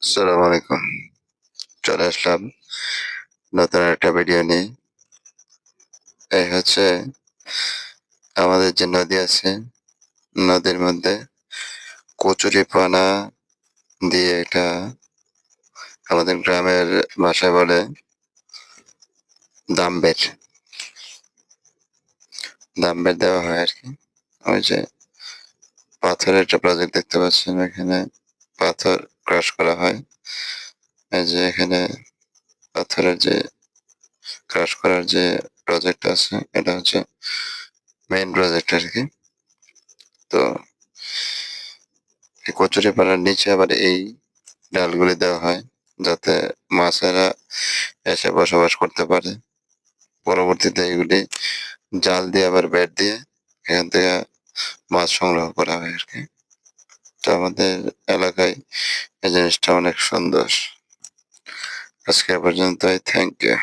আসসালামু আলাইকুম। চলে আসলাম নতুন একটা ভিডিও নিয়ে। এই হচ্ছে আমাদের যে নদী আছে, নদীর মধ্যে কচুরিপানা দিয়ে এটা আমাদের গ্রামের ভাষায় বলে দামবের। দামবের দেওয়া হয় আরকি। ওই যে পাথরের একটা প্রজেক্ট দেখতে পাচ্ছেন এখানে পাথর ক্রাশ করা হয়। এই যে এখানে পাথরের যে ক্রাশ করার যে প্রজেক্ট আছে এটা হচ্ছে মেইন প্রজেক্ট আরকি। তো এই কচুরিপানার নিচে আবার এই ডালগুলি দেওয়া হয় যাতে মাছেরা এসে বসবাস করতে পারে। পরবর্তীতে এগুলি জাল দিয়ে আবার বেট দিয়ে এখান থেকে মাছ সংগ্রহ করা হয় আরকি। তো আমাদের এলাকায় এই জিনিসটা অনেক সুন্দর। আজকে এ পর্যন্তই। Thank you.